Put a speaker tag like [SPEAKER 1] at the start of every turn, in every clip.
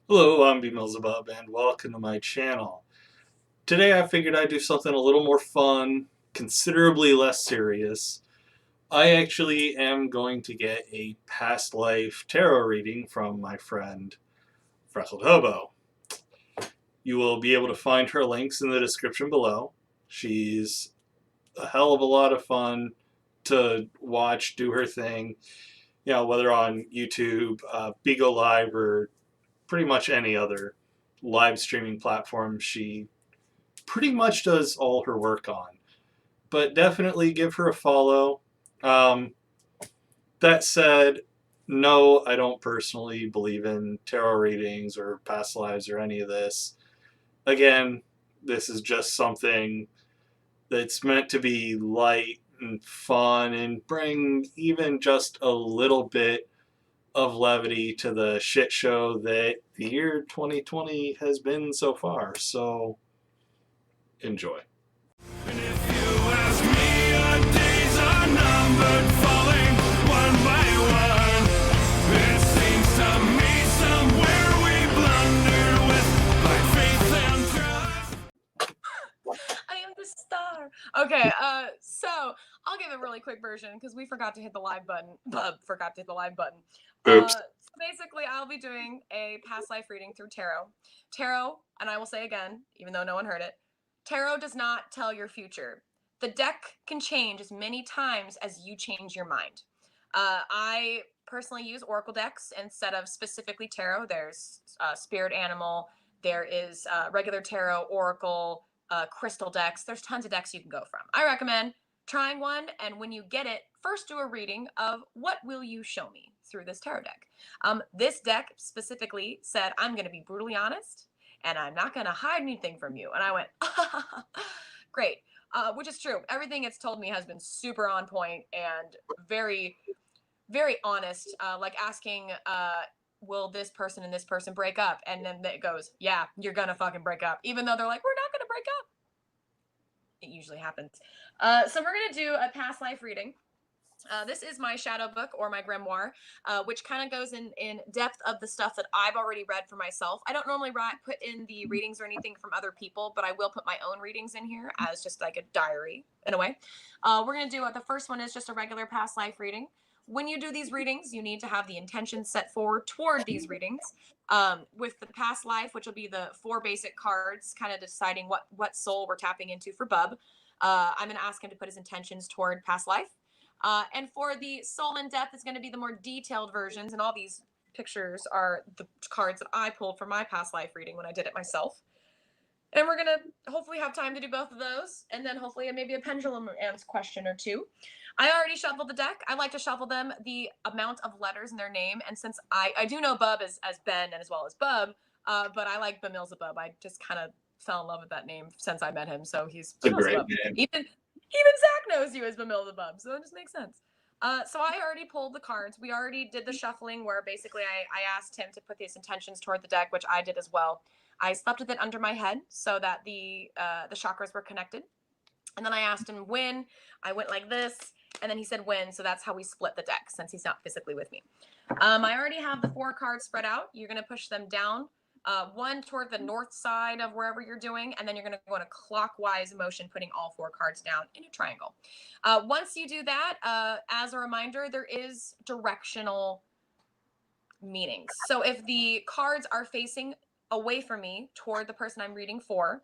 [SPEAKER 1] Hello, I'm BMillzebub and welcome to my channel. Today I figured I'd do something a little more fun, considerably less serious. I actually am going to get a past life tarot reading from my friend Freckledhobo. You will be able to find her links in the description below. She's a hell of a lot of fun to watch do her thing, whether on YouTube, Bigo Live, or pretty much any other live streaming platform. She pretty much does all her work on. But definitely give her a follow. Um, that said, no, I don't personally believe in tarot readings or past lives or any of this. Again, this is just something that's meant to be light and fun and bring even just a little bit of levity to the shit show that the year 2020 has been so far. So enjoy. And if you ask me, our days are numbered, falling one by one. It seems to me somewhere we blundered with my faith and trust.
[SPEAKER 2] I am the star. Okay, so I'll give a really quick version because we forgot to hit the live button. Forgot to hit the live button.
[SPEAKER 1] Oops.
[SPEAKER 2] So basically, I'll be doing a past life reading through tarot. Tarot, and I will say again, even though no one heard it, tarot does not tell your future. The deck can change as many times as you change your mind. I personally use oracle decks instead of specifically tarot. There's spirit animal. There is regular tarot, oracle, crystal decks. There's tons of decks you can go from. I recommend trying one, and when you get it, first do a reading of what will you show me through this tarot deck. This deck specifically said, I'm going to be brutally honest, and I'm not going to hide anything from you. And I went, great, which is true. Everything it's told me has been super on point and very, very honest, like asking, will this person and this person break up? And then it goes, yeah, you're gonna fucking break up. Even though they're like, we're not gonna break up. It usually happens. So we're gonna do a past life reading. This is my shadow book or my grimoire, which kind of goes in depth of the stuff that I've already read for myself. I don't normally put in the readings or anything from other people, but I will put my own readings in here as just like a diary in a way. We're going to do the first one is just a regular past life reading. When you do these readings, you need to have the intention set forward toward these readings. With the past life, which will be the 4 basic cards, kind of deciding what soul we're tapping into for Bub. I'm going to ask him to put his intentions toward past life. And for the soul in depth, it's going to be the more detailed versions. And all these pictures are the cards that I pulled for my past life reading when I did it myself. And we're going to hopefully have time to do both of those. And then hopefully maybe a pendulum question or two. I already shuffled the deck. I like to shuffle them the amount of letters in their name. And since I do know Bub as Ben and as well as Bub, but I like BMillzebub. I just kind of fell in love with that name since I met him. So he's
[SPEAKER 1] It's a great
[SPEAKER 2] BMillzebub.
[SPEAKER 1] name.
[SPEAKER 2] Even Zach knows you as BMillzebub, so it just makes sense. So I already pulled the cards. We already did the shuffling where basically I asked him to put these intentions toward the deck, which I did as well. I slept with it under my head so that the chakras were connected. And then I asked him when. I went like this, and then he said when, so that's how we split the deck since he's not physically with me. I already have the 4 cards spread out. You're going to push them down, one toward the north side of wherever you're doing, and then you're going to go in a clockwise motion, putting all 4 cards down in a triangle. Once you do that, as a reminder, there is directional meanings. So if the cards are facing away from me toward the person I'm reading for,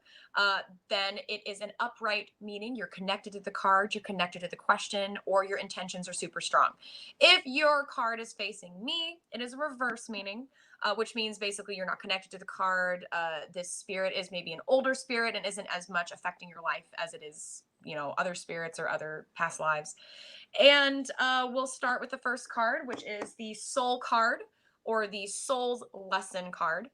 [SPEAKER 2] then it is an upright meaning. You're connected to the card, you're connected to the question, or your intentions are super strong. If your card is facing me, it is a reverse meaning, which means basically you're not connected to the card. This spirit is maybe an older spirit and isn't as much affecting your life as it is, other spirits or other past lives. And we'll start with the first card, which is the soul card, or the soul's lesson card.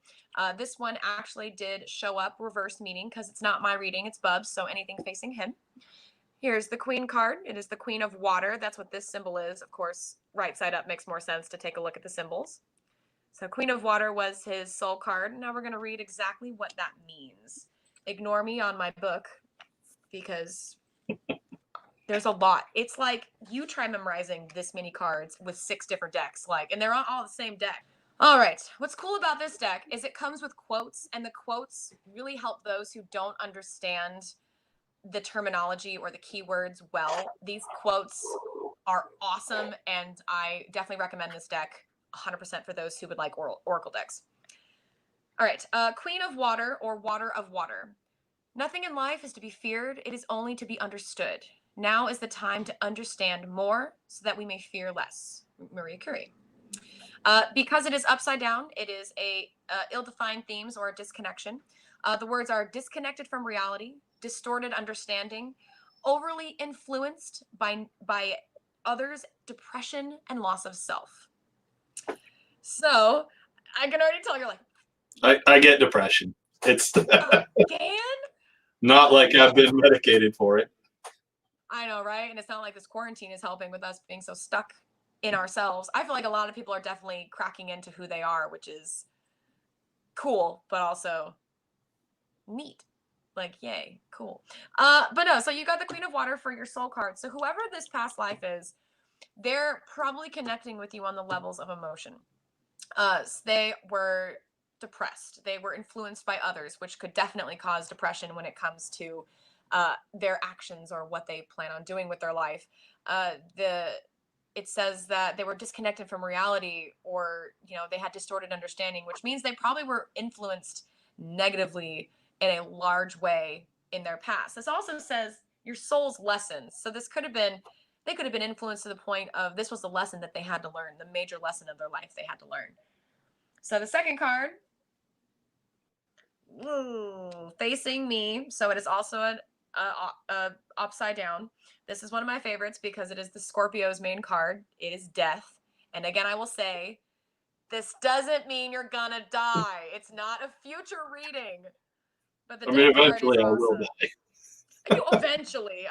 [SPEAKER 2] This one actually did show up reverse meaning because it's not my reading, it's Bub's, so anything facing him. Here's the queen card. It is the queen of water. That's what this symbol is. Of course, right side up makes more sense to take a look at the symbols. So queen of water was his soul card. Now we're going to read exactly what that means. Ignore me on my book because there's a lot. It's like you try memorizing this many cards with 6 different decks, and they're on all the same deck. All right. What's cool about this deck is it comes with quotes, and the quotes really help those who don't understand the terminology or the keywords well. These quotes are awesome, and I definitely recommend this deck 100% for those who would like oracle decks. All right. Queen of Water or Water of Water. Nothing in life is to be feared, it is only to be understood. Now is the time to understand more so that we may fear less. Marie Curie. Because it is upside down, it is a ill-defined themes or a disconnection. The words are disconnected from reality, distorted understanding, overly influenced by others, depression, and loss of self. So I can already tell you're like,
[SPEAKER 1] I get depression. It's
[SPEAKER 2] again?
[SPEAKER 1] not like I've been medicated for it.
[SPEAKER 2] I know, right? And it's not like this quarantine is helping with us being so stuck in ourselves. I feel like a lot of people are definitely cracking into who they are, which is cool, but also neat. Like, yay, cool. But no, so you got the Queen of Water for your soul card. So whoever this past life is, they're probably connecting with you on the levels of emotion. They were depressed. They were influenced by others, which could definitely cause depression when it comes to their actions or what they plan on doing with their life. It says that they were disconnected from reality, or they had distorted understanding, which means they probably were influenced negatively in a large way in their past. This also says your soul's lessons. So they could have been influenced to the point of this was the lesson that they had to learn, the major lesson of their life they had to learn. So the second card, facing me. So it is also an upside down. This is one of my favorites because it is the Scorpio's main card. It is death. And again, I will say, this doesn't mean you're gonna die. It's not a future reading. But the death card is
[SPEAKER 1] Eventually I will
[SPEAKER 2] awesome.
[SPEAKER 1] die.
[SPEAKER 2] You eventually,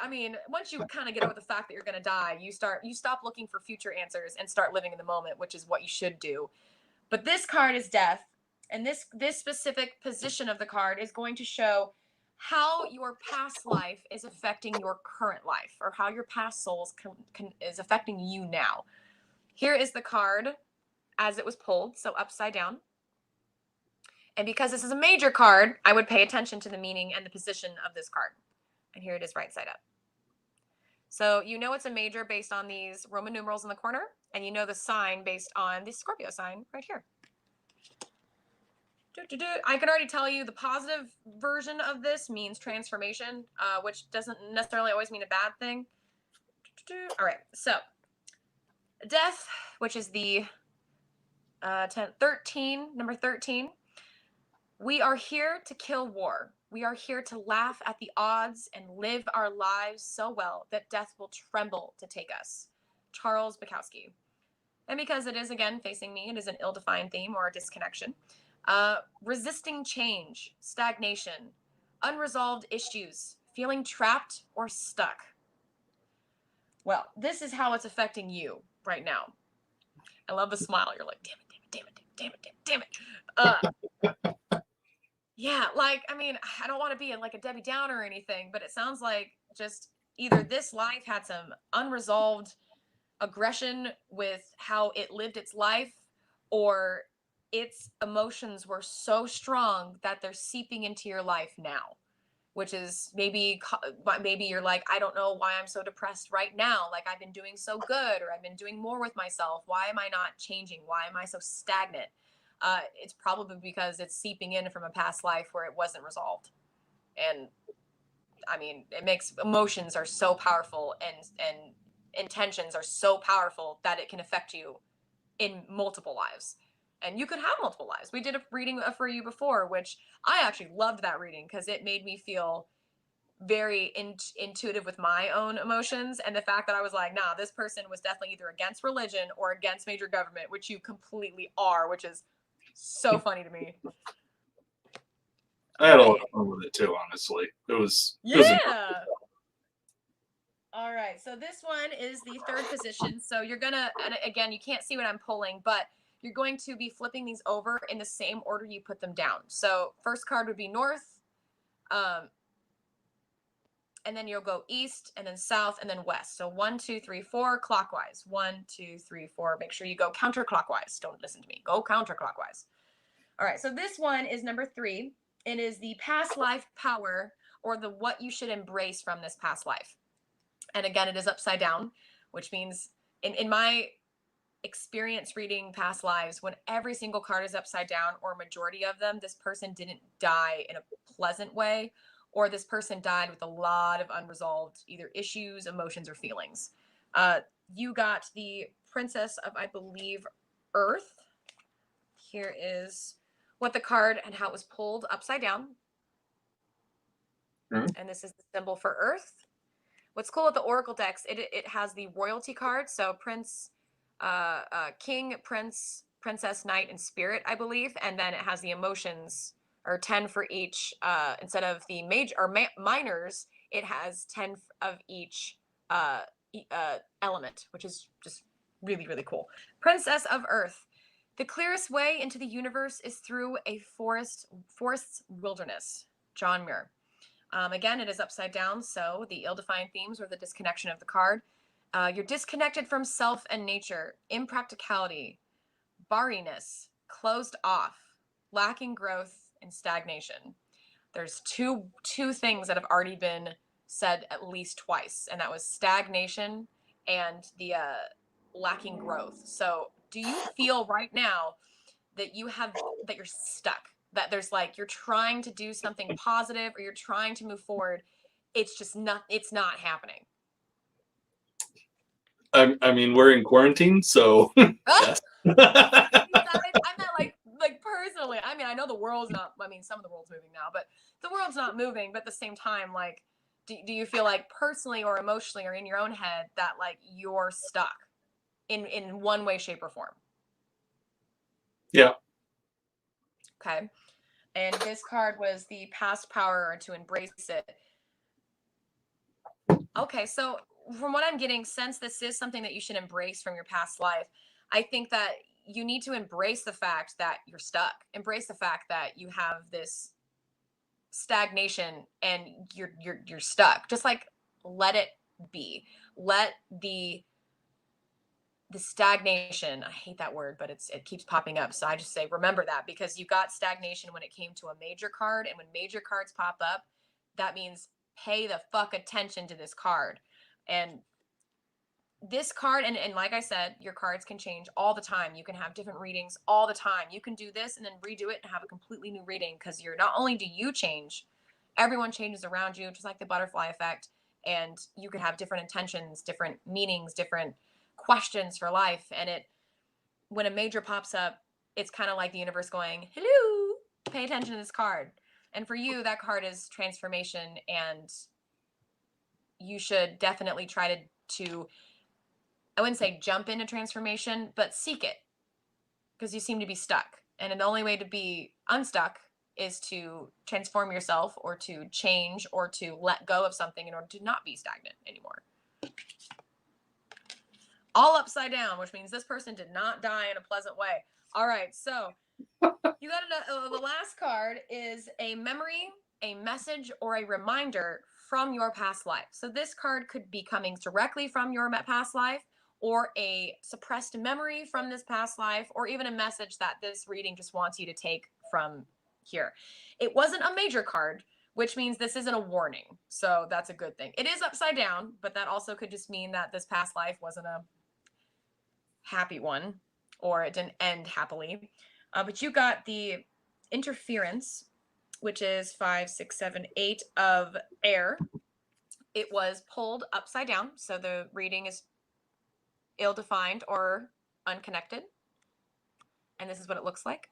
[SPEAKER 2] once you kind of get over the fact that you're gonna die, you stop looking for future answers and start living in the moment, which is what you should do. But this card is death, and this specific position of the card is going to show how your past life is affecting your current life, or how your past souls is affecting you now. Here is the card as it was pulled, so upside down. And because this is a major card, I would pay attention to the meaning and the position of this card. And here it is right side up. So it's a major based on these Roman numerals in the corner, and the sign based on the Scorpio sign right here. I can already tell you the positive version of this means transformation, which doesn't necessarily always mean a bad thing. All right, so death, which is the number 13. We are here to kill war. We are here to laugh at the odds and live our lives so well that death will tremble to take us. Charles Bukowski. And because it is, again, facing me, it is an ill-defined theme or a disconnection. Resisting change, stagnation, unresolved issues, feeling trapped or stuck. Well, this is how it's affecting you right now. I love the smile. You're like, damn it, damn it, damn it, damn it, damn it. Yeah, I don't want to be like a Debbie Downer or anything, but it sounds like just either this life had some unresolved aggression with how it lived its life, or its emotions were so strong that they're seeping into your life now, which is maybe you're like, I don't know why I'm so depressed right now. Like, I've been doing so good, or I've been doing more with myself. Why am I not changing? Why am I so stagnant? It's probably because it's seeping in from a past life where it wasn't resolved. And it makes emotions are so powerful, and intentions are so powerful that it can affect you in multiple lives. And you could have multiple lives. We did a reading for you before, which I actually loved that reading because it made me feel very intuitive with my own emotions, and the fact that I was like, nah, this person was definitely either against religion or against major government, which you completely are, which is so funny to me.
[SPEAKER 1] I had a lot of fun with it too, honestly. It was
[SPEAKER 2] All right, so this one is the third position. So you're gonna, and again, you can't see what I'm pulling, but you're going to be flipping these over in the same order you put them down. So first card would be north, and then you'll go east and then south and then west. So 1, 2, 3, 4 clockwise. 1, 2, 3, 4. Make sure you go counterclockwise. Don't listen to me. Go counterclockwise. All right. So this one is number 3. It is the past life power, or the what you should embrace from this past life. And again, it is upside down, which means in my experience reading past lives, when every single card is upside down, or majority of them, this person didn't die in a pleasant way, or this person died with a lot of unresolved either issues, emotions, or feelings. You got the Princess of, I believe, Earth. Here is what the card and how it was pulled upside down. And this is the symbol for Earth. What's cool with the Oracle decks, it has the royalty card. So Prince, King, Prince, Princess, Knight, and Spirit, I believe. And then it has the emotions, or 10 for each. Instead of the major or minors, it has 10 of each element, which is just really, really cool. Princess of Earth. The clearest way into the universe is through a forest's wilderness. John Muir. Again, it is upside down, so the ill-defined themes, or the disconnection of the card. You're disconnected from self and nature, impracticality, barriness, closed off, lacking growth, and stagnation. There's two things that have already been said at least twice, and that was stagnation and the lacking growth. So do you feel right now that you're stuck? That there's like, you're trying to do something positive, or you're trying to move forward, it's not happening?
[SPEAKER 1] I mean, we're in quarantine, so yes.
[SPEAKER 2] I meant like personally. I mean, I know the world's not, I mean, some of the world's moving now, but the world's not moving. But at the same time, like, do you feel like personally or emotionally or in your own head that like you're stuck in one way, shape, or form?
[SPEAKER 1] Yeah.
[SPEAKER 2] Okay. And this card was the past power, to embrace it. Okay, so from what I'm getting, since this is something that you should embrace from your past life, I think that you need to embrace the fact that you're stuck. Embrace the fact that you have this stagnation and you're stuck. Just like, let it be. Let the stagnation, I hate that word, but it keeps popping up. So I just say, remember that, because you got stagnation when it came to a major card. And when major cards pop up, that means pay the fuck attention to this card. And this card, and like I said, your cards can change all the time. You can have different readings all the time. You can do this and then redo it and have a completely new reading, because you're, not only do you change, everyone changes around you, just like the butterfly effect. And you can have different intentions, different meanings, different questions for life. And when a major pops up, it's kind of like the universe going, hello, pay attention to this card. And for you, that card is transformation, and you should definitely try to I wouldn't say jump into transformation, but seek it, because you seem to be stuck. And the only way to be unstuck is to transform yourself, or to change, or to let go of something in order to not be stagnant anymore. All upside down, which means this person did not die in a pleasant way. All right, so you got the last card is a memory, a message, or a reminder from your past life. So this card could be coming directly from your past life, or a suppressed memory from this past life, or even a message that this reading just wants you to take from here. It wasn't a major card, which means this isn't a warning. So that's a good thing. It is upside down, but that also could just mean that this past life wasn't a happy one, or it didn't end happily. But you got the interference, which is 5, 6, 7, 8 of air. It was pulled upside down, so the reading is ill-defined or unconnected. And this is what it looks like.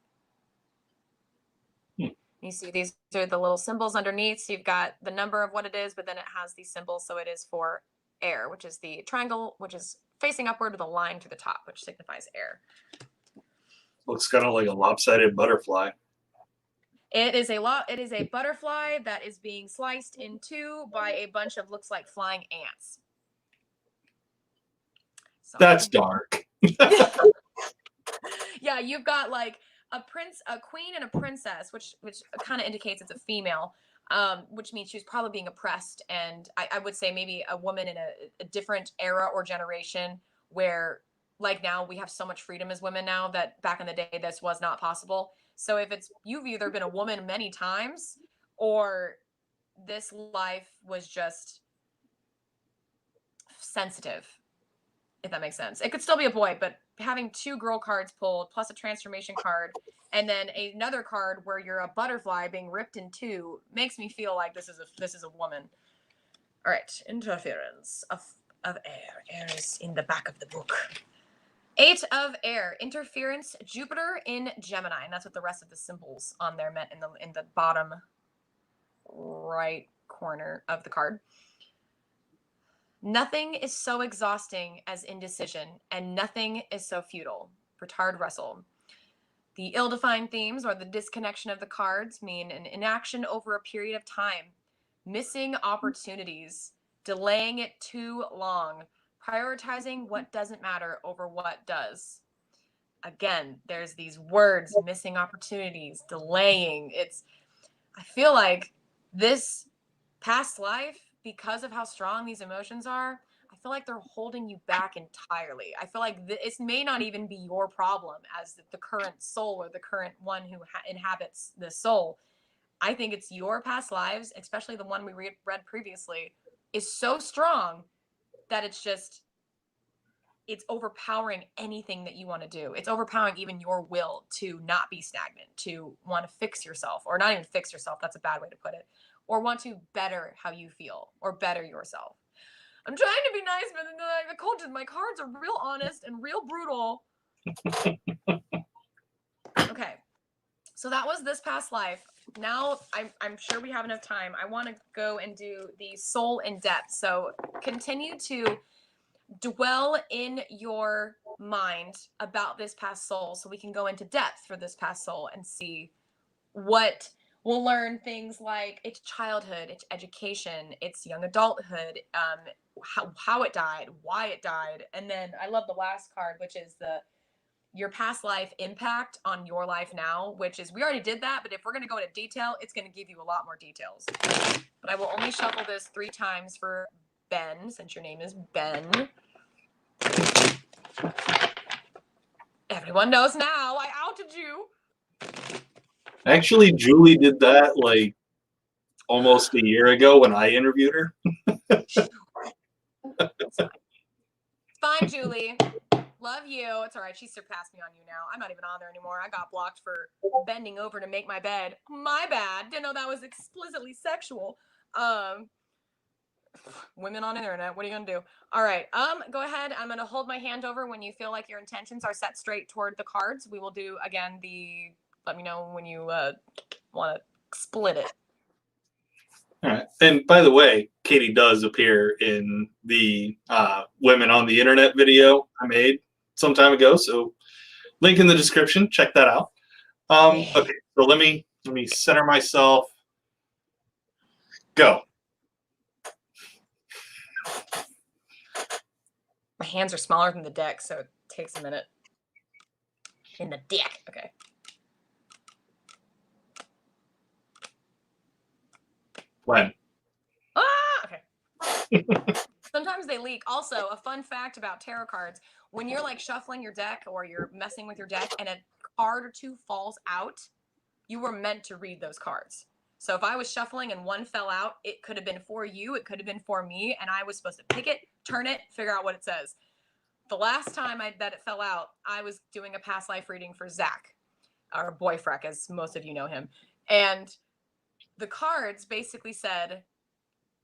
[SPEAKER 2] You see these are the little symbols underneath. So you've got the number of what it is, but then it has these symbols. So it is for air, which is the triangle, which is facing upward with a line through the top, which signifies air.
[SPEAKER 1] Looks kind of like a lopsided butterfly.
[SPEAKER 2] It is a butterfly that is being sliced in two by a bunch of, looks like, flying ants. So,
[SPEAKER 1] that's dark.
[SPEAKER 2] Yeah, you've got like a queen and a princess, which kind of indicates it's a female. which means she was probably being oppressed. And I would say maybe a woman in a different era or generation where, like now, we have so much freedom as women now that back in the day this was not possible. So if it's, you've either been a woman many times or this life was just sensitive, if that makes sense. It could still be a boy, but having 2 girl cards pulled plus a transformation card and then another card where you're a butterfly being ripped in 2 makes me feel like this is a woman. All right, interference of air. Air is in the back of the book. 8 of air, interference, Jupiter in Gemini, and that's what the rest of the symbols on there meant in the bottom right corner of the card. Nothing is so exhausting as indecision, and nothing is so futile. Bertrand Russell. The ill-defined themes or the disconnection of the cards mean an inaction over a period of time, missing opportunities, delaying it too long, prioritizing what doesn't matter over what does. Again, there's these words, missing opportunities, delaying. I feel like this past life, because of how strong these emotions are, I feel like they're holding you back entirely. I feel like it may not even be your problem as the current soul or the current one who inhabits the soul. I think it's your past lives, especially the one we read previously, is so strong that it's overpowering anything that you want to do. It's overpowering even your will to not be stagnant, to want to fix yourself, or not even fix yourself. That's a bad way to put it. Or want to better how you feel or better yourself. I'm trying to be nice, but my cards are real honest and real brutal. Okay. So that was this past life. Now I'm sure we have enough time. I want to go and do the soul in depth. So continue to dwell in your mind about this past soul so we can go into depth for this past soul and see what we'll learn. Things like its childhood, its education, its young adulthood, how it died, why it died. And then I love the last card, which is your past life impact on your life now, which is, we already did that, but if we're going to go into detail, it's going to give you a lot more details. But I will only shuffle this 3 times for Ben, since your name is Ben. Everyone knows now. I outed you.
[SPEAKER 1] Actually, Julie did that like almost a year ago when I interviewed her.
[SPEAKER 2] It's fine, Julie. Love you. It's all right. She surpassed me on you now. I'm not even on there anymore. I got blocked for bending over to make my bed. My bad. Didn't know that was explicitly sexual. Women on the internet. What are you gonna do? All right. Go ahead. I'm gonna hold my hand over when you feel like your intentions are set straight toward the cards. We will do again let me know when you want to split it.
[SPEAKER 1] All right. And by the way, Katie does appear in the Women on the Internet video I made some time ago. So link in the description. Check that out. Okay. So let me center myself. Go.
[SPEAKER 2] My hands are smaller than the deck, so it takes a minute. In the deck. Okay.
[SPEAKER 1] When?
[SPEAKER 2] Okay. Sometimes they leak. Also, a fun fact about tarot cards, when you're like shuffling your deck or you're messing with your deck and a card or 2 falls out, you were meant to read those cards. So if I was shuffling and one fell out, it could have been for you, it could have been for me, and I was supposed to pick it, turn it, figure out what it says. The last time that it fell out, I was doing a past life reading for Zach, our boy Freck, as most of you know him. And the cards basically said,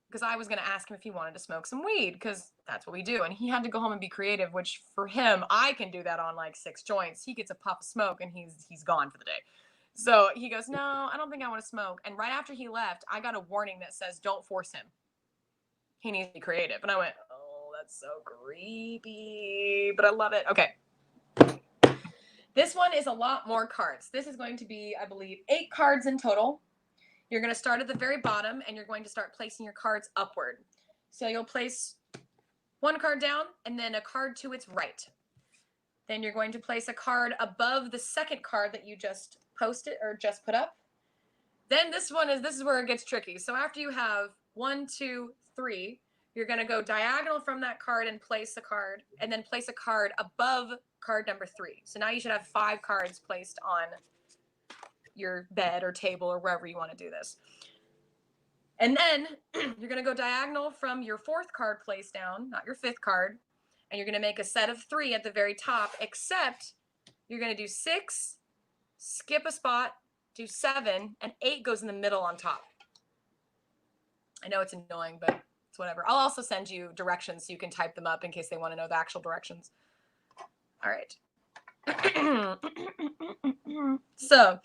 [SPEAKER 2] because I was going to ask him if he wanted to smoke some weed, because that's what we do. And he had to go home and be creative, which for him, I can do that on like 6 joints. He gets a puff of smoke and he's gone for the day. So he goes, no, I don't think I want to smoke. And right after he left, I got a warning that says, don't force him. He needs to be creative. And I went, oh, that's so creepy, but I love it. Okay. This one is a lot more cards. This is going to be, I believe, 8 cards in total. You're going to start at the very bottom, and you're going to start placing your cards upward. So you'll place 1 card down, and then a card to its right. Then you're going to place a card above the second card that you just posted or just put up. Then this is where it gets tricky. So after you have 1, 2, 3, you're going to go diagonal from that card and place a card, and then place a card above card number 3. So now you should have 5 cards placed on your bed or table or wherever you want to do this. And then you're going to go diagonal from your 4th card placed down, not your 5th card, and you're going to make a set of 3 at the very top, except you're going to do 6, skip a spot, do 7, and 8 goes in the middle on top. I know it's annoying, but it's whatever. I'll also send you directions so you can type them up in case they want to know the actual directions. All right. So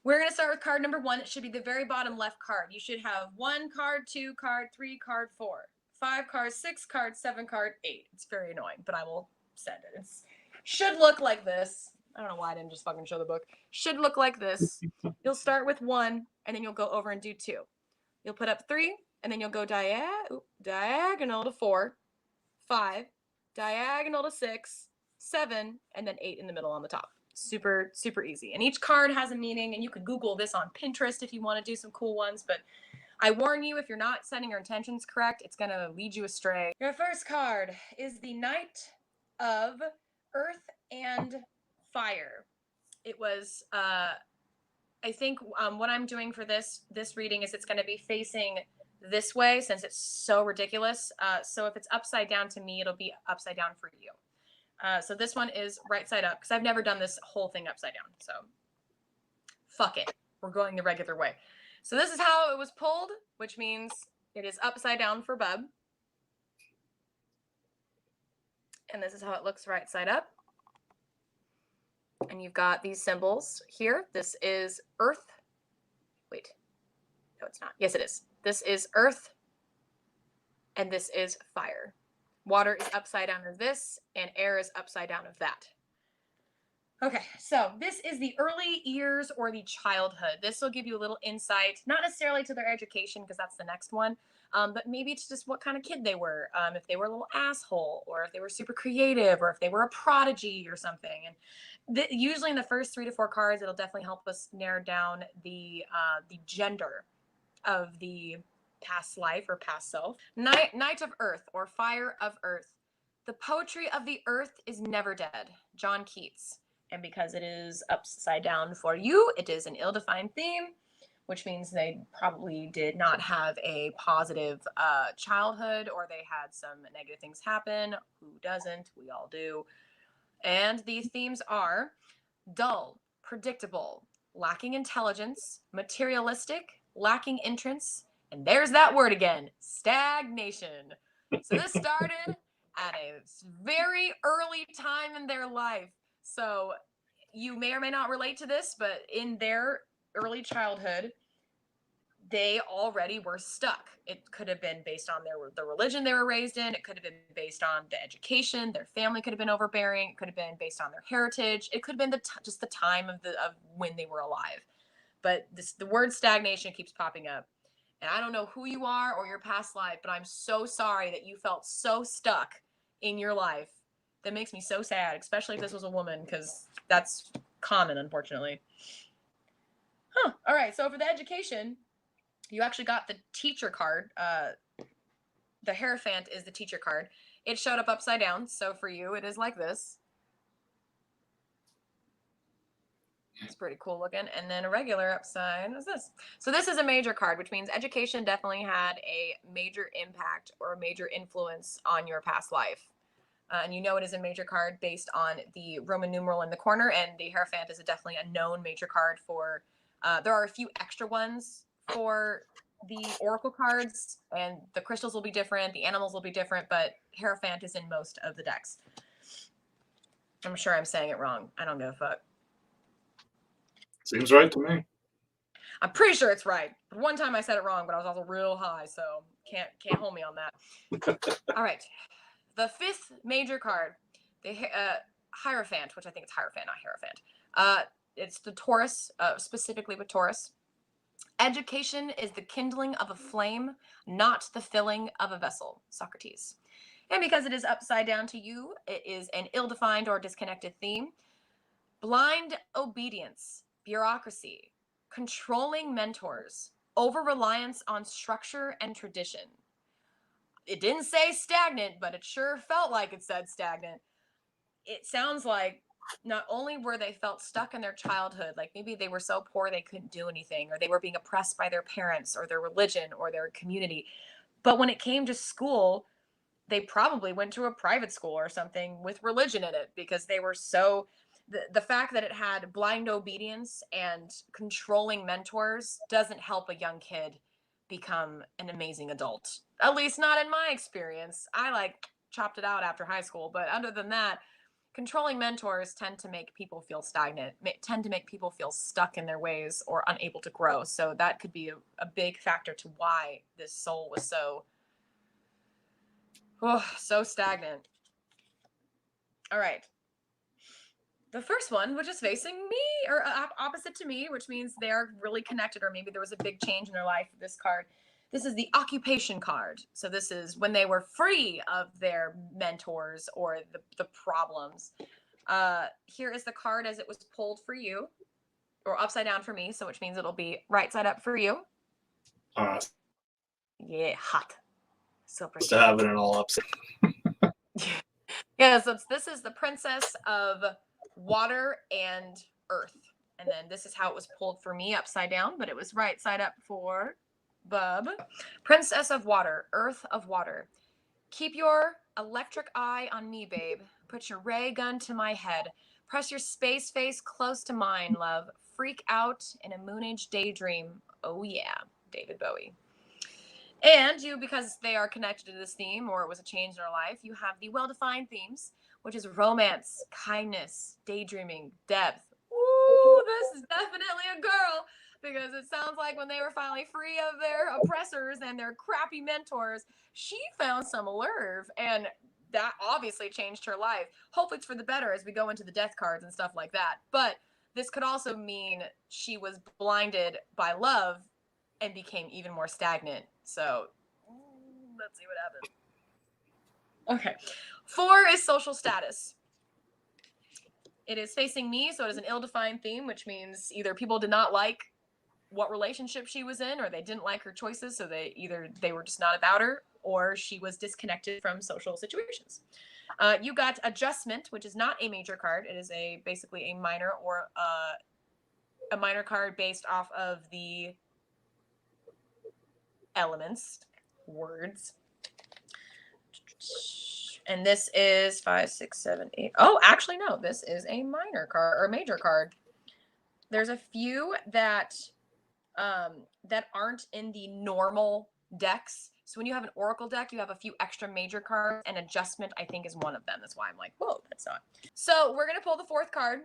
[SPEAKER 2] we're going to start with card number 1. It should be the very bottom left card. You should have 1 card, 2 card, 3 card, 4, 5 cards, 6 cards, 7 card, 8. It's very annoying, but I will send it. It should look like this. I don't know why I didn't just fucking show the book. Should look like this. You'll start with 1, and then you'll go over and do 2. You'll put up 3, and then you'll go diagonal to 4, 5, diagonal to 6, 7, and then 8 in the middle on the top. Super, super easy. And each card has a meaning, and you could Google this on Pinterest if you want to do some cool ones, but I warn you, if you're not setting your intentions correct, it's going to lead you astray. Your first card is the Knight of Earth and Fire. It was, I think what I'm doing for this reading is it's going to be facing this way since it's so ridiculous. So if it's upside down to me, it'll be upside down for you. So this one is right side up because I've never done this whole thing upside down. So fuck it. We're going the regular way. So this is how it was pulled, which means it is upside down for Bub. And this is how it looks right side up. And you've got these symbols here. This is Earth. Wait. No, it's not. Yes, it is. This is Earth. And this is Fire. Water is upside down of this, and air is upside down of that. Okay, so this is the early years or the childhood. This will give you a little insight, not necessarily to their education, because that's the next one, but maybe it's just what kind of kid they were. If they were a little asshole, or if they were super creative, or if they were a prodigy or something. And usually in the first 3 to 4 cards, it'll definitely help us narrow down the gender of the past life or past self. Knight of Earth or Fire of Earth. The poetry of the earth is never dead. John Keats. And because it is upside down for you, it is an ill-defined theme, which means they probably did not have a positive childhood, or they had some negative things happen. Who doesn't? We all do. And these themes are dull, predictable, lacking intelligence, materialistic, lacking interest, and there's that word again, stagnation. So this started at a very early time in their life. So you may or may not relate to this, but in their early childhood, they already were stuck. It could have been based on the religion they were raised in. It could have been based on the education. Their family could have been overbearing. It could have been based on their heritage. It could have been just the time of when they were alive. But the word stagnation keeps popping up. And I don't know who you are or your past life, but I'm so sorry that you felt so stuck in your life. That makes me so sad, especially if this was a woman, because that's common, unfortunately. All right, so for the education, you actually got the teacher card. The Hierophant is the teacher card. It showed up upside down, so for you, it is like this. It's pretty cool looking. And then a regular upside is this. So this is a major card, which means education definitely had a major impact or a major influence on your past life. And you know it is a major card based on the Roman numeral in the corner, and the Hierophant is definitely a known major card for, there are a few extra ones for the oracle cards, and the crystals will be different, the animals will be different, but Hierophant is in most of the decks. I'm sure I'm saying it wrong. I don't give a fuck.
[SPEAKER 1] Seems right to me.
[SPEAKER 2] I'm pretty sure it's right. One time I said it wrong, but I was also real high, so can't hold me on that. All right. The 5th major card, the Hierophant, which I think it's Hierophant, not Hierophant. It's the Taurus, specifically with Taurus. Education is the kindling of a flame, not the filling of a vessel. Socrates. And because it is upside down to you, it is an ill-defined or disconnected theme. Blind obedience, bureaucracy, controlling mentors, over-reliance on structure and tradition. It didn't say stagnant, but it sure felt like it said stagnant. It sounds like not only were they felt stuck in their childhood, like maybe they were so poor they couldn't do anything, or they were being oppressed by their parents or their religion or their community, but when it came to school, they probably went to a private school or something with religion in it, because they were so the fact that it had blind obedience and controlling mentors doesn't help a young kid become an amazing adult, at least not in my experience. I like chopped it out after high school, but other than that, controlling mentors tend to make people feel stagnant, tend to make people feel stuck in their ways or unable to grow. So that could be a big factor to why this soul was so stagnant. All right. The first one, which is facing me, or opposite to me, which means they are really connected, or maybe there was a big change in their life. This card, this is the occupation card. So this is when they were free of their mentors or the problems. Here is the card as it was pulled for you, or upside down for me, so which means it'll be right side up for you. Yeah, hot. So
[SPEAKER 1] Just to have it all upside.
[SPEAKER 2] Yeah, so this is the Princess of Water and Earth. And then this is how it was pulled for me, upside down, but it was right side up for Bub. Princess of Water, Earth of Water. Keep your electric eye on me, babe. Put your ray gun to my head. Press your space face close to mine, love. Freak out in a moonage daydream. Oh yeah, David Bowie. And you, because they are connected to this theme, or it was a change in our life, you have the well-defined themes, which is romance, kindness, daydreaming, depth. Ooh, this is definitely a girl, because it sounds like when they were finally free of their oppressors and their crappy mentors, she found some allure, and that obviously changed her life. Hopefully it's for the better as we go into the death cards and stuff like that. But this could also mean she was blinded by love and became even more stagnant. So let's see what happens. Okay. 4 is social status. It is facing me, so it is an ill-defined theme, which means either people did not like what relationship she was in, or they didn't like her choices, so they were just not about her, or she was disconnected from social situations. You got adjustment, which is not a major card. It is basically a minor, or a minor card based off of the elements, words. And this is 5, 6, 7, 8. Oh, actually, no, this is a minor card or major card. There's a few that aren't in the normal decks. So when you have an oracle deck, you have a few extra major cards, and adjustment, I think, is one of them. That's why I'm like, whoa, that's not. So we're going to pull the 4th card.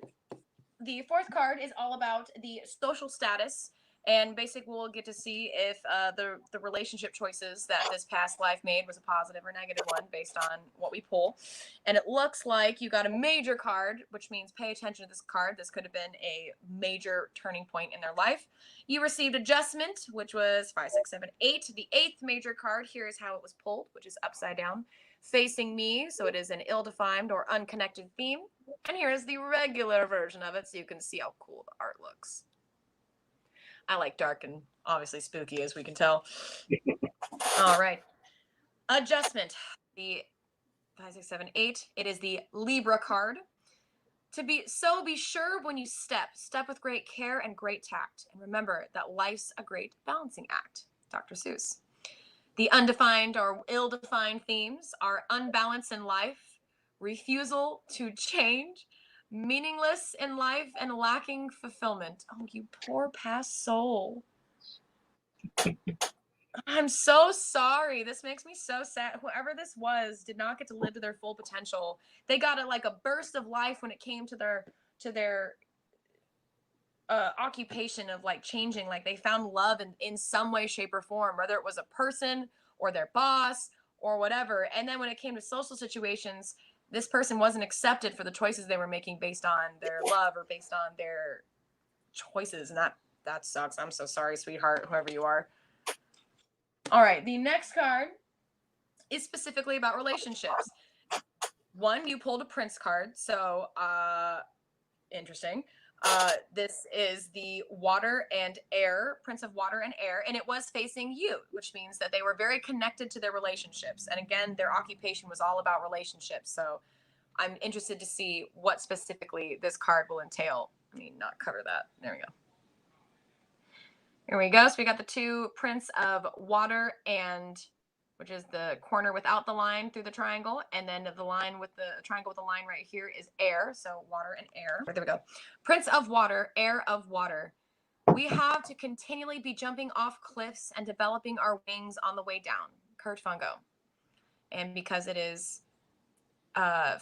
[SPEAKER 2] The 4th card is all about the social status, and basically we'll get to see if the relationship choices that this past life made was a positive or negative one based on what we pull. And it looks like you got a major card, which means pay attention to this card. This could have been a major turning point in their life. You received adjustment, which was 5, 6, 7, 8. The 8th major card, here is how it was pulled, which is upside down, facing me. So it is an ill-defined or unconnected theme. And here is the regular version of it, so you can see how cool the art looks. I like dark and obviously spooky, as we can tell. All right. Adjustment. The 5, 6, 7, 8. It is the Libra card. Be sure when you step with great care and great tact. And remember that life's a great balancing act. Dr. Seuss. The undefined or ill-defined themes are unbalance in life, refusal to change, meaningless in life, and lacking fulfillment. Oh, you poor past soul. I'm so sorry. This makes me so sad. Whoever this was did not get to live to their full potential. They got a burst of life when it came to their occupation of like changing. Like they found love in some way, shape, or form, whether it was a person or their boss or whatever. And then when it came to social situations, this person wasn't accepted for the choices they were making based on their love or based on their choices. And that sucks. I'm so sorry, sweetheart, whoever you are. All right, the next card is specifically about relationships. 1, you pulled a Prince card, so interesting. This is the water and air, Prince of Water and Air, and it was facing you, which means that they were very connected to their relationships. And again, their occupation was all about relationships. So I'm interested to see what specifically this card will entail. Let me not cover that. There we go. Here we go. So we got the two Prince of Water and, which is the corner without the line through the triangle, and then the line with the triangle with the line right here is air. So water and air. There we go. Prince of Water, Air of Water. We have to continually be jumping off cliffs and developing our wings on the way down. Kurt Fungo. And because it is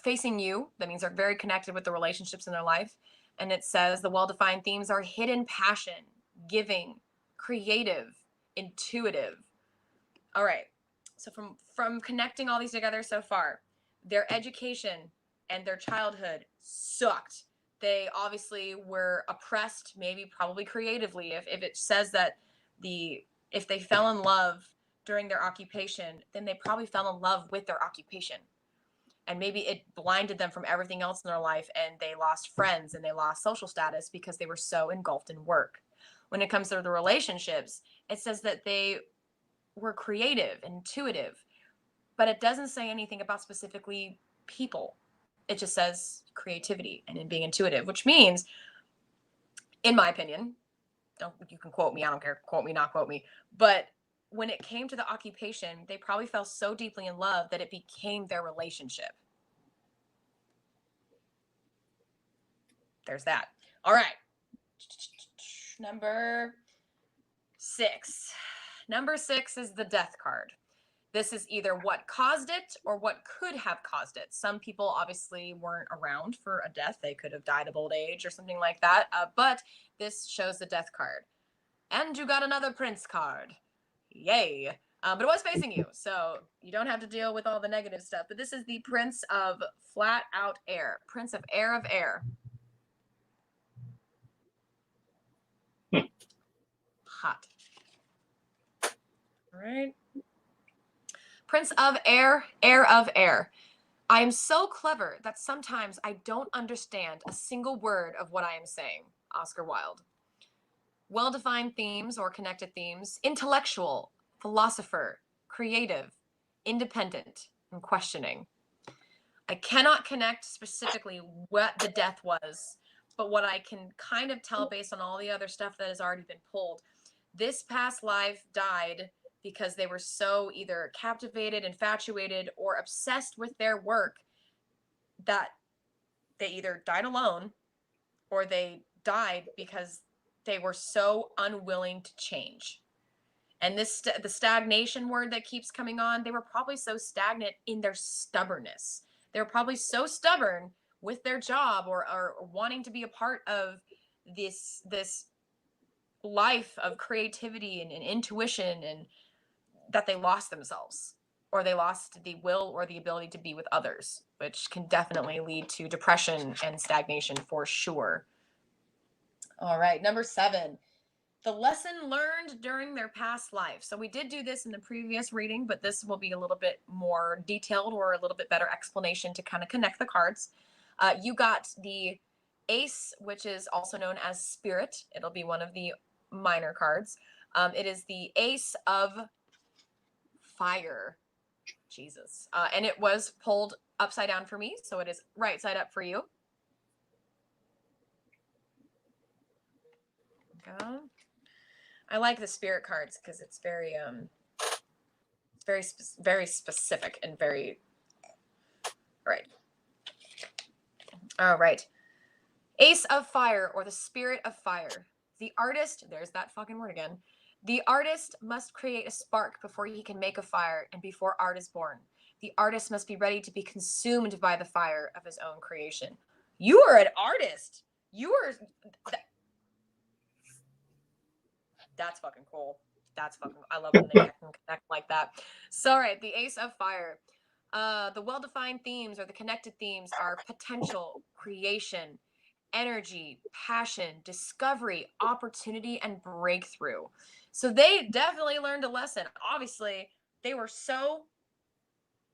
[SPEAKER 2] facing you, that means they're very connected with the relationships in their life. And it says the well-defined themes are hidden passion, giving, creative, intuitive. All right. So from connecting all these together so far, their education and their childhood sucked. They obviously were oppressed, maybe probably creatively. If it says that if they fell in love during their occupation, then they probably fell in love with their occupation. And maybe it blinded them from everything else in their life, and they lost friends and they lost social status because they were so engulfed in work. When it comes to the relationships, it says that they were creative and intuitive, but it doesn't say anything about specifically people. It just says creativity and in being intuitive, which means, in my opinion, you can quote me, I don't care, quote me, not quote me, but when it came to the occupation, they probably fell so deeply in love that it became their relationship. There's that. All right. Number 6. Number 6 is the Death card. This is either what caused it or what could have caused it. Some people obviously weren't around for a death. They could have died of old age or something like that. But this shows the Death card. And you got another Prince card. Yay. But it was facing you, so you don't have to deal with all the negative stuff. But this is the Prince of Flat Out Air. Prince of Air. Hot. All right. Prince of Air, Heir of Air. I am so clever that sometimes I don't understand a single word of what I am saying. Oscar Wilde. Well-defined themes or connected themes. Intellectual, philosopher, creative, independent, and questioning. I cannot connect specifically what the death was, but what I can kind of tell based on all the other stuff that has already been pulled, this past life died because they were so either captivated, infatuated, or obsessed with their work that they either died alone or they died because they were so unwilling to change. And the stagnation word that keeps coming on, they were probably so stagnant in their stubbornness. They were probably so stubborn with their job or wanting to be a part of this life of creativity and intuition, and that they lost themselves, or they lost the will or the ability to be with others, which can definitely lead to depression and stagnation for sure. All right, number 7. The lesson learned during their past life. So we did do this in the previous reading, but this will be a little bit more detailed or a little bit better explanation to kind of connect the cards. You got the Ace, which is also known as Spirit. It'll be one of the minor cards. It is the Ace of Fire. Jesus. And it was pulled upside down for me, so it is right side up for you. Okay. I like the Spirit cards because it's very very specific and very all right. Ace of Fire, or the Spirit of Fire. The artist, there's that fucking word again. The artist must create a spark before he can make a fire, and before art is born. The artist must be ready to be consumed by the fire of his own creation. You are an artist. You are. That's fucking cool. I love when they can connect like that. So, all right, the Ace of Fire. The well-defined themes or the connected themes are potential, creation, energy, passion, discovery, opportunity, and breakthrough. So they definitely learned a lesson. Obviously, they were so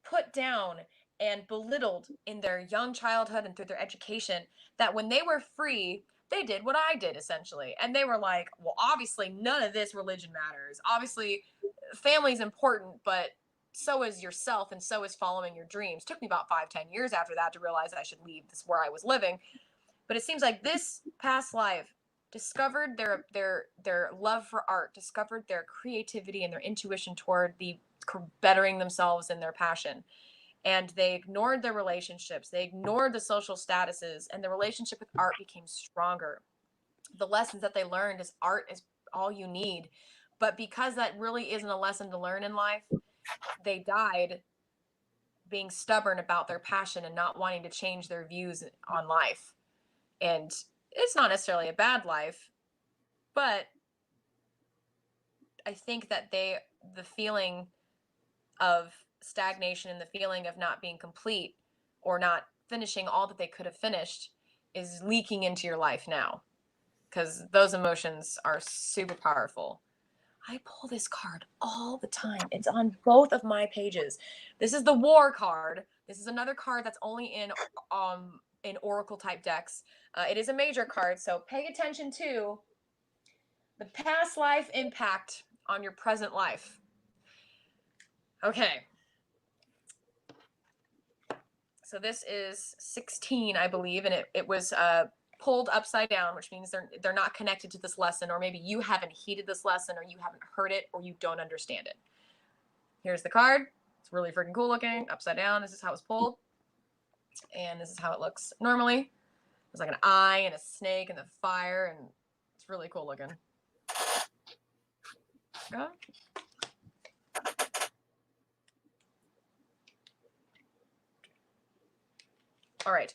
[SPEAKER 2] put down and belittled in their young childhood and through their education that when they were free, They did what I did, essentially. And they were like, well, obviously none of this religion matters. Obviously family's important, but so is yourself, and so is following your dreams. Took me about 5-10 years after that to realize I should leave this where I was living. But it seems like this past life discovered their love for art, discovered their creativity and their intuition toward the bettering themselves and their passion. And they ignored their relationships, they ignored the social statuses, and the relationship with art became stronger. The lessons that they learned is art is all you need. But because that really isn't a lesson to learn in life, they died being stubborn about their passion and not wanting to change their views on life. And it's not necessarily a bad life, but I think that the feeling of stagnation and the feeling of not being complete or not finishing all that they could have finished is leaking into your life now, because those emotions are super powerful. I pull this card all the time. It's on both of my pages. This is the War card. This is another card that's only in Oracle type decks. It is a major card, so pay attention to the past life impact on your present life. Okay. So this is 16, I believe, and it was pulled upside down, which means they're not connected to this lesson, or maybe you haven't heeded this lesson, or you haven't heard it, or you don't understand it. Here's the card. It's really freaking cool looking. Upside down. This is how it's pulled, and this is how it looks normally. There's like an eye and a snake and the fire, and it's really cool looking. Okay. All right.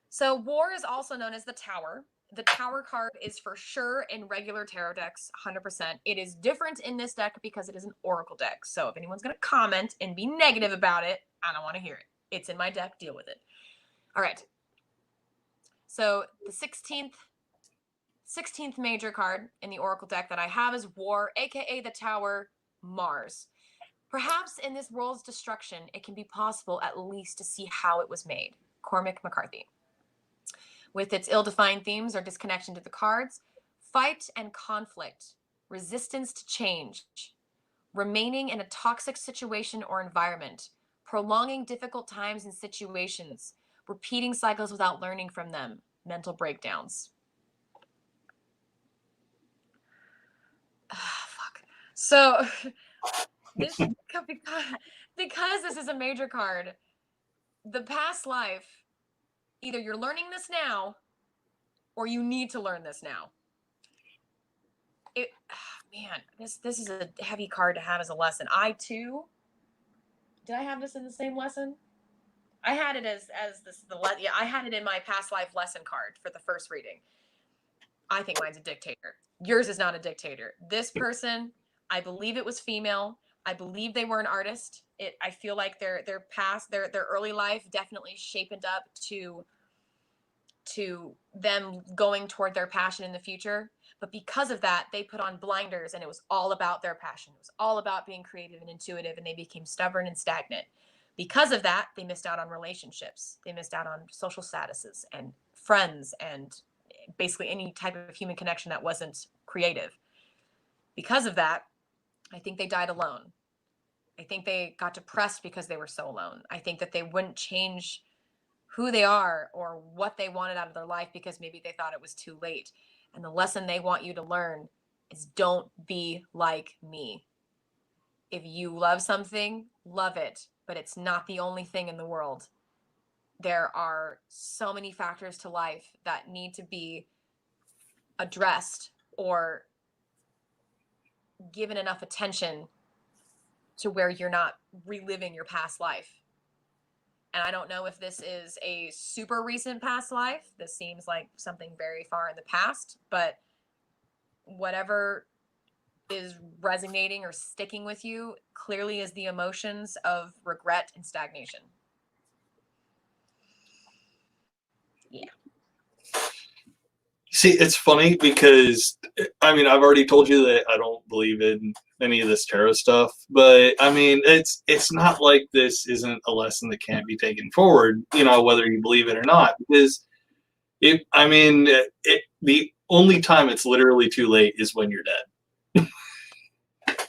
[SPEAKER 2] So War is also known as the Tower. The Tower card is for sure in regular tarot decks, 100%. It is different in this deck because it is an Oracle deck. So if anyone's going to comment and be negative about it, I don't want to hear it. It's in my deck. Deal with it. All right. So the 16th major card in the Oracle deck that I have is War, aka the Tower, Mars. Perhaps in this world's destruction, it can be possible at least to see how it was made. Cormac McCarthy. With its ill-defined themes or disconnection to the cards, fight and conflict, resistance to change, remaining in a toxic situation or environment, prolonging difficult times and situations, repeating cycles without learning from them, mental breakdowns. Fuck. So this because this is a major card, the past life, either you're learning this now or you need to learn this now. Man, this is a heavy card to have as a lesson. I too, did I have this in the same lesson? I had it as this yeah, I had it in my past life lesson card for the first reading. I think mine's a dictator. Yours is not a dictator. This person, I believe it was female. I believe they were an artist. I feel like their past, their early life definitely shaped up to them going toward their passion in the future. But because of that, they put on blinders, and it was all about their passion. It was all about being creative and intuitive, and they became stubborn and stagnant. Because of that, they missed out on relationships. They missed out on social statuses and friends and basically any type of human connection that wasn't creative. Because of that, I think they died alone. I think they got depressed because they were so alone. I think that they wouldn't change who they are or what they wanted out of their life because maybe they thought it was too late. And the lesson they want you to learn is don't be like me. If you love something, love it, but it's not the only thing in the world. There are so many factors to life that need to be addressed or given enough attention to where you're not reliving your past life. And I don't know if this is a super recent past life. This seems like something very far in the past, but whatever is resonating or sticking with you clearly is the emotions of regret and stagnation. Yeah.
[SPEAKER 1] See, it's funny because, I mean, I've already told you that I don't believe in any of this tarot stuff, but I mean, it's not like this isn't a lesson that can't be taken forward, you know, whether you believe it or not, because The only time it's literally too late is when you're dead.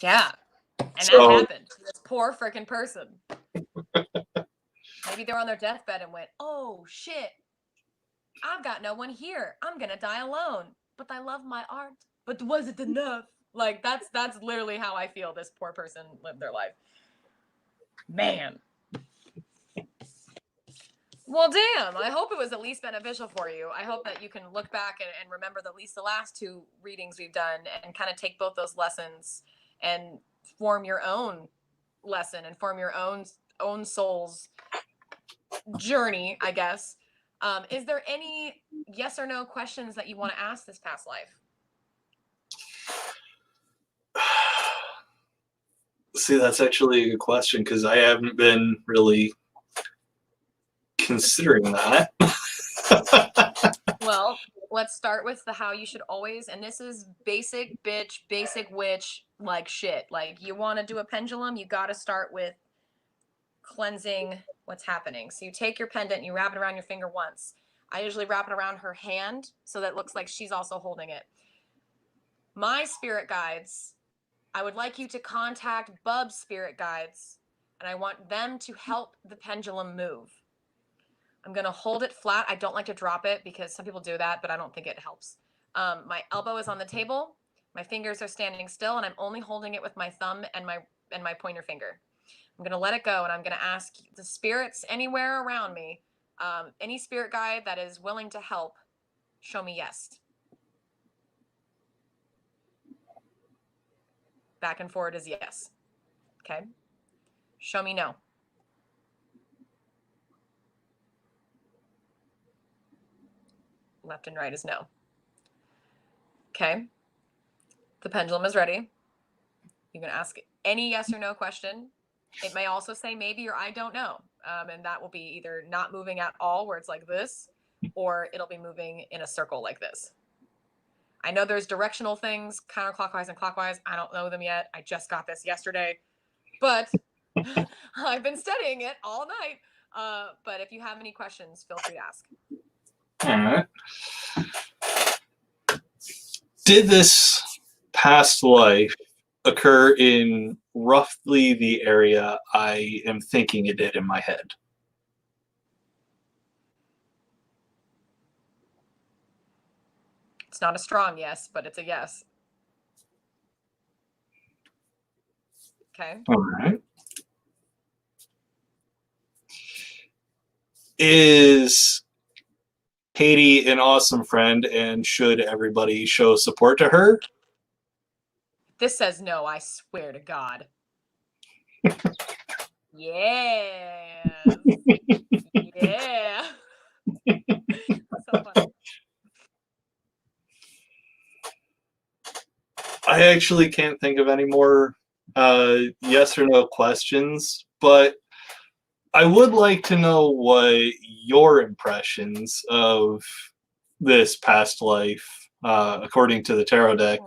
[SPEAKER 2] Yeah. And that
[SPEAKER 1] So
[SPEAKER 2] happened to this poor freaking person. Maybe they were on their deathbed and went, oh shit, I've got no one here. I'm gonna die alone. But I love my art. But was it enough? Like that's literally how I feel this poor person lived their life. Man. Well, damn. I hope it was at least beneficial for you. I hope that you can look back and remember at least the last two readings we've done and kind of take both those lessons and form your own lesson and form your own soul's journey, I guess. Is there any yes or no questions that you want to ask this past life?
[SPEAKER 1] see, that's actually a good question because I haven't been really considering that.
[SPEAKER 2] Well, let's start with the how you should always, and this is basic bitch, basic witch, like shit. Like you want to do a pendulum, you got to start with cleansing what's happening. So you take your pendant, you wrap it around your finger once. I usually wrap it around her hand so that it looks like she's also holding it. My spirit guides, I would like you to contact Bub's spirit guides, and I want them to help the pendulum move. I'm going to hold it flat. I don't like to drop it because some people do that, but I don't think it helps. My elbow is on the table. My fingers are standing still, and I'm only holding it with my thumb and my pointer finger. I'm going to let it go, and I'm going to ask the spirits anywhere around me, any spirit guide that is willing to help, show me yes. Back and forward is yes. Okay. Show me no. Left and right is no. Okay. The pendulum is ready. You can ask any yes or no question. It may also say maybe or I don't know. And that will be either not moving at all, where it's like this, or it'll be moving in a circle like this. I know there's directional things, counterclockwise and clockwise. I don't know them yet. I just got this yesterday, but I've been studying it all night. But if you have any questions, feel free to ask.
[SPEAKER 1] All right. Did this past life occur in roughly the area I am thinking it did in my head?
[SPEAKER 2] It's not a strong yes, but it's a yes. Okay.
[SPEAKER 1] All right. Is Katie an awesome friend, and should everybody show support to her?
[SPEAKER 2] This says no, I swear to God. Yes. Yeah. That's so funny.
[SPEAKER 1] I actually can't think of any more yes or no questions, but I would like to know what your impressions of this past life, according to the tarot deck,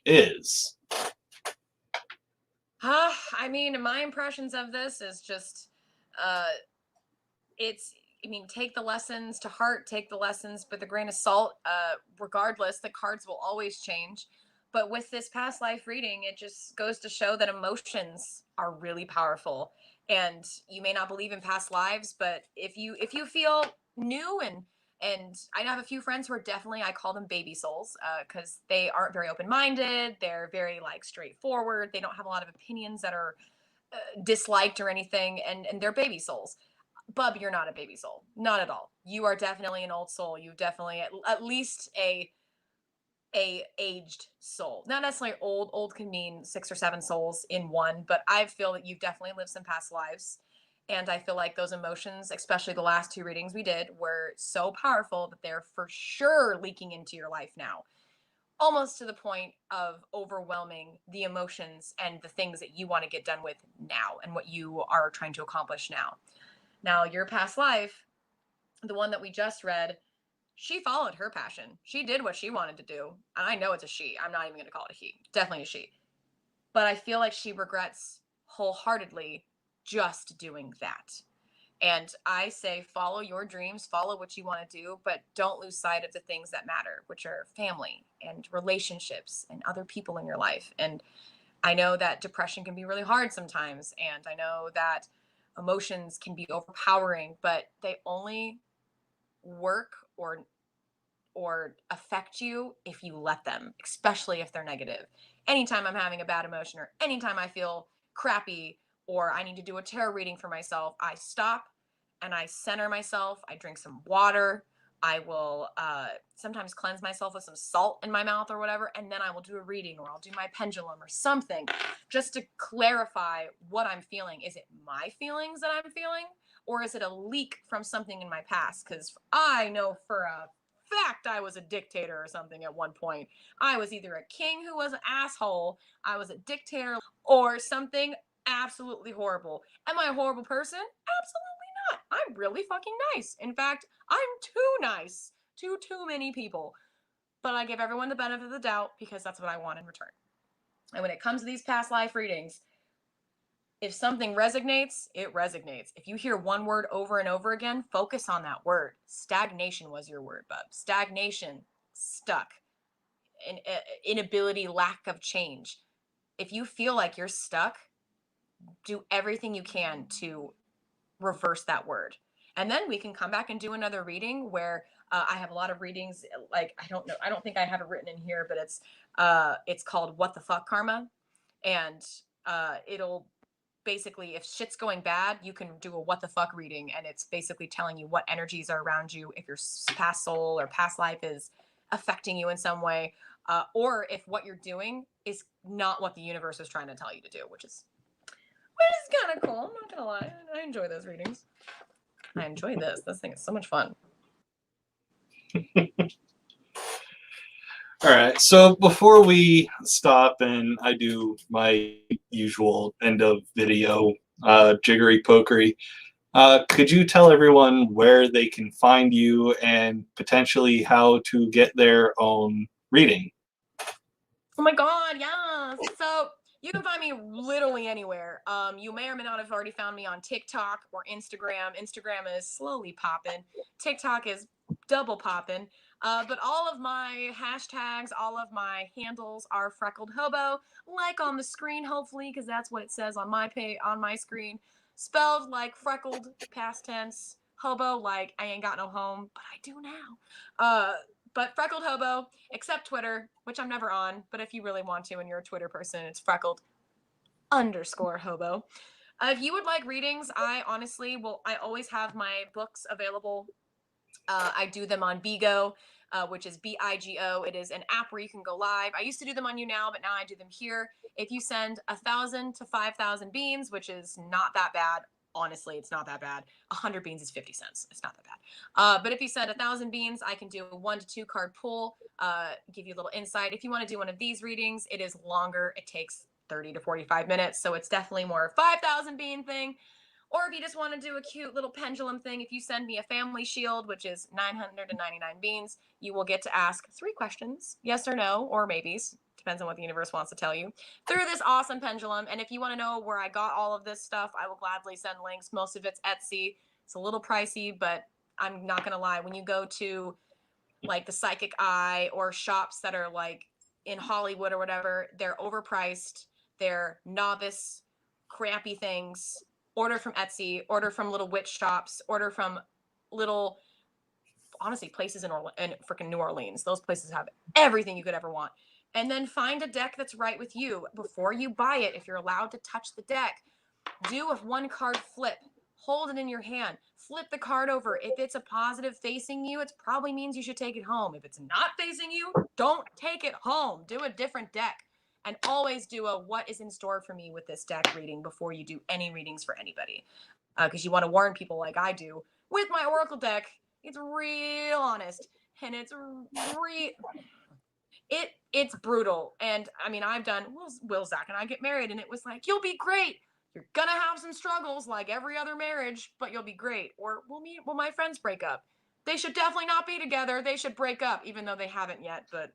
[SPEAKER 1] is.
[SPEAKER 2] I mean, my impressions of this is just, uh, it's, I mean, take the lessons to heart, take the lessons with a grain of salt. Regardless, the cards will always change. But with this past life reading, it just goes to show that emotions are really powerful. And you may not believe in past lives, but if you feel new and I have a few friends who are definitely, I call them baby souls, because they aren't very open minded. They're very like straightforward. They don't have a lot of opinions that are disliked or anything, and they're baby souls. Bub, you're not a baby soul, not at all. You are definitely an old soul. You definitely at least a aged soul. Not necessarily old. Old can mean 6 or 7 souls in one, but I feel that you've definitely lived some past lives. And I feel like those emotions, especially the last 2 readings we did, were so powerful that they're for sure leaking into your life now. Almost to the point of overwhelming the emotions and the things that you want to get done with now and what you are trying to accomplish now. Now, your past life, the one that we just read, she followed her passion. She did what she wanted to do. And I know it's a she. I'm not even going to call it a he. Definitely a she. But I feel like she regrets wholeheartedly just doing that. And I say, follow your dreams, follow what you want to do, but don't lose sight of the things that matter, which are family and relationships and other people in your life. And I know that depression can be really hard sometimes. And I know that emotions can be overpowering, but they only work or affect you if you let them, especially if they're negative. Anytime I'm having a bad emotion or anytime I feel crappy or I need to do a tarot reading for myself, I stop and I center myself. I drink some water. I will sometimes cleanse myself with some salt in my mouth or whatever, and then I will do a reading or I'll do my pendulum or something just to clarify what I'm feeling. Is it my feelings that I'm feeling, or is it a leak from something in my past? Because I know for a fact I was a dictator or something at one point. I was either a king who was an asshole, I was a dictator, or something absolutely horrible. Am I a horrible person? Absolutely not. I'm really fucking nice. In fact, I'm too nice to too many people. But I give everyone the benefit of the doubt because that's what I want in return. And when it comes to these past life readings, if something resonates, it resonates. If you hear one word over and over again, focus on that word. Stagnation was your word, bub. Stagnation, stuck, inability, lack of change. If you feel like you're stuck, do everything you can to reverse that word. And then we can come back and do another reading where I have a lot of readings. Like, I don't know, I don't think I have it written in here, but it's called What the Fuck Karma. And it'll basically, if shit's going bad, you can do a what the fuck reading, and it's basically telling you what energies are around you, if your past soul or past life is affecting you in some way, or if what you're doing is not what the universe is trying to tell you to do, which is kind of cool. I'm not gonna lie, I enjoy those readings. I enjoy this thing is so much fun.
[SPEAKER 1] All right, so before we stop and I do my usual end of video jiggery pokery, could you tell everyone where they can find you and potentially how to get their own reading?
[SPEAKER 2] Oh my god, yes. So you can find me literally anywhere. You may or may not have already found me on TikTok or Instagram. Instagram is slowly popping. TikTok is double popping. But all of my hashtags, all of my handles are Freckledhobo, like on the screen, hopefully, because that's what it says on my on my screen. Spelled like freckled, past tense. Hobo, like I ain't got no home, but I do now. But Freckledhobo, except Twitter, which I'm never on. But if you really want to and you're a Twitter person, it's Freckled_hobo. If you would like readings, I honestly will. I always have my books available. I do them on Bigo, which is Bigo. It is an app where you can go live. I used to do them on YouNow, but now I do them here. If you send 1,000 to 5,000 beans, which is not that bad. Honestly, it's not that bad. 100 beans is 50 cents. It's not that bad. But if you send 1,000 beans, I can do a 1 to 2 card pull, give you a little insight. If you want to do one of these readings, it is longer. It takes 30 to 45 minutes. So it's definitely more a 5,000 bean thing. Or if you just want to do a cute little pendulum thing, if you send me a family shield, which is 999 beans, you will get to ask 3 questions, yes or no, or maybes, depends on what the universe wants to tell you, through this awesome pendulum. And if you want to know where I got all of this stuff, I will gladly send links. Most of it's Etsy. It's a little pricey, but I'm not going to lie. When you go to like the Psychic Eye or shops that are like in Hollywood or whatever, they're overpriced. They're novice, crappy things. Order from Etsy, order from little witch shops, order from little, honestly, places in freaking New Orleans. Those places have everything you could ever want. And then find a deck that's right with you before you buy it. If you're allowed to touch the deck, do a 1 card flip. Hold it in your hand. Flip the card over. If it's a positive facing you, it probably means you should take it home. If it's not facing you, don't take it home. Do a different deck. And always do a what is in store for me with this deck reading before you do any readings for anybody. Because you want to warn people like I do. With my Oracle deck, it's real honest. And it's it's brutal. And I mean, I've done Will Zach and I get married, and it was like, you'll be great. You're gonna have some struggles like every other marriage, but you'll be great. Or will my friends break up? They should definitely not be together. They should break up, even though they haven't yet. But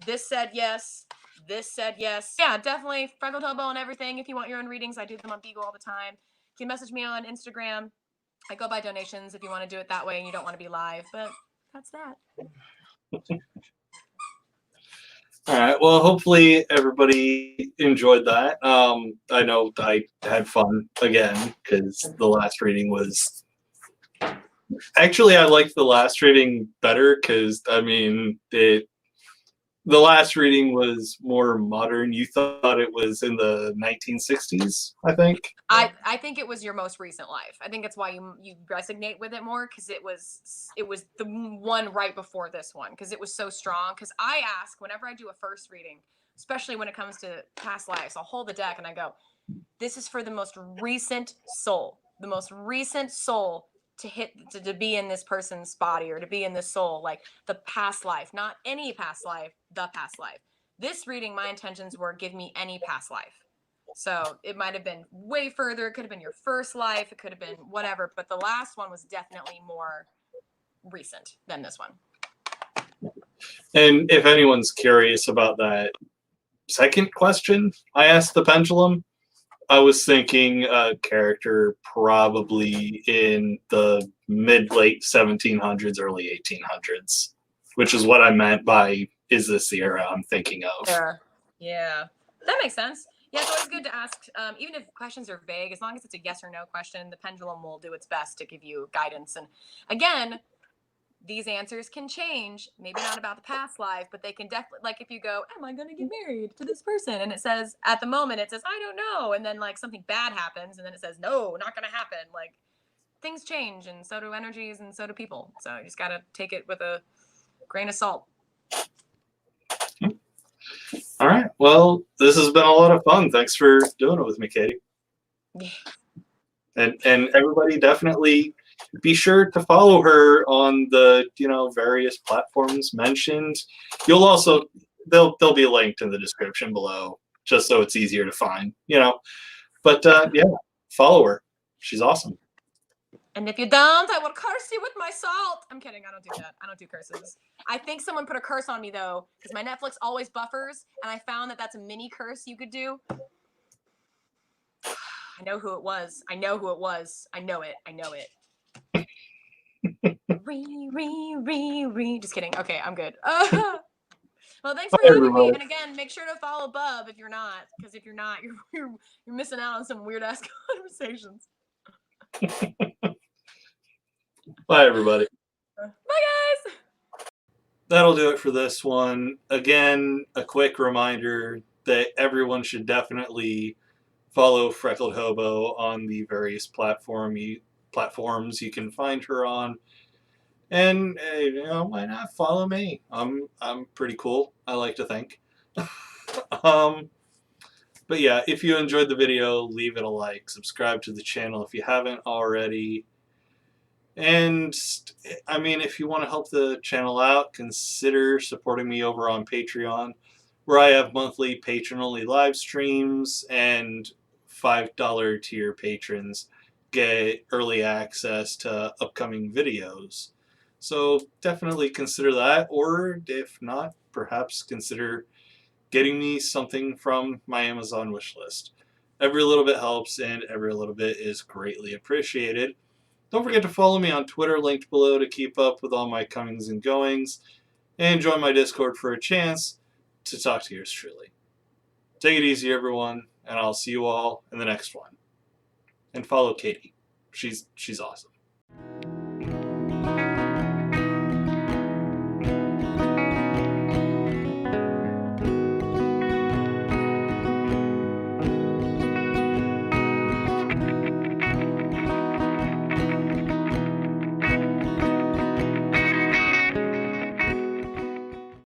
[SPEAKER 2] this said yes. This said yes. Yeah, definitely Freckledhobo and everything. If you want your own readings, I do them on Beagle all the time. You can message me on Instagram. I go by donations if you want to do it that way and you don't want to be live, but that's that.
[SPEAKER 1] All right. Well, hopefully everybody enjoyed that. I know I had fun again because the last reading was actually I liked the last reading better because I mean the last reading was more modern. You thought it was in the 1960s, I think.
[SPEAKER 2] I think it was your most recent life. I think it's why you resonate with it more because it was the one right before this one because it was so strong. Because I ask whenever I do a first reading, especially when it comes to past lives, I'll hold the deck and I go, "This is for the most recent soul, to be in this person's body or to be in this soul, like the past life, not any past life, the past life." This reading, my intentions were give me any past life. So it might have been way further. It could have been your first life. It could have been whatever. But the last one was definitely more recent than this one.
[SPEAKER 1] And if anyone's curious about that second question I asked the pendulum, I was thinking a character probably in the mid-late 1700s, early 1800s, which is what I meant by is this the era I'm thinking of?
[SPEAKER 2] Yeah. That makes sense. Yeah, it's always good to ask, even if questions are vague, as long as it's a yes or no question, the pendulum will do its best to give you guidance. And again, these answers can change. Maybe not about the past life, but they can definitely, like if you go, am I going to get married to this person? And it says, at the moment, it says, I don't know. And then like something bad happens and then it says, no, not going to happen. Like things change and so do energies and so do people. So you just got to take it with a grain of salt.
[SPEAKER 1] All right. Well, this has been a lot of fun. Thanks for doing it with me, Katie.
[SPEAKER 2] Yeah.
[SPEAKER 1] And everybody definitely be sure to follow her on the various platforms mentioned. You'll also they'll be linked in the description below just so it's easier to find. But yeah, follow her. She's awesome.
[SPEAKER 2] And if you don't, I will curse you with my salt. I'm kidding. I don't do that. I don't do curses. I think someone put a curse on me, though, because my Netflix always buffers, and I found that that's a mini curse you could do. I know who it was. I know who it was. I know it. I know it. Just kidding. Okay, I'm good. Well, thanks for
[SPEAKER 1] Bye,
[SPEAKER 2] having
[SPEAKER 1] everybody.
[SPEAKER 2] me. And again, make sure to follow Bub if you're not, because if you're not, you're missing out on some weird ass conversations.
[SPEAKER 1] Bye, everybody.
[SPEAKER 2] Bye, guys.
[SPEAKER 1] That'll do it for this one. Again, a quick reminder that everyone should definitely follow Freckledhobo on the various platforms you can find her on. And why not follow me? I'm pretty cool, I like to think. But yeah, if you enjoyed the video, leave it a like, subscribe to the channel if you haven't already. And I mean, if you want to help the channel out, consider supporting me over on Patreon, where I have monthly patron-only live streams, and $5 tier patrons get early access to upcoming videos. So definitely consider that, or if not, perhaps consider getting me something from my Amazon wish list. Every little bit helps, and every little bit is greatly appreciated. Don't forget to follow me on Twitter, linked below, to keep up with all my comings and goings, and join my Discord for a chance to talk to yours truly. Take it easy, everyone, and I'll see you all in the next one. And follow Katie. She's awesome.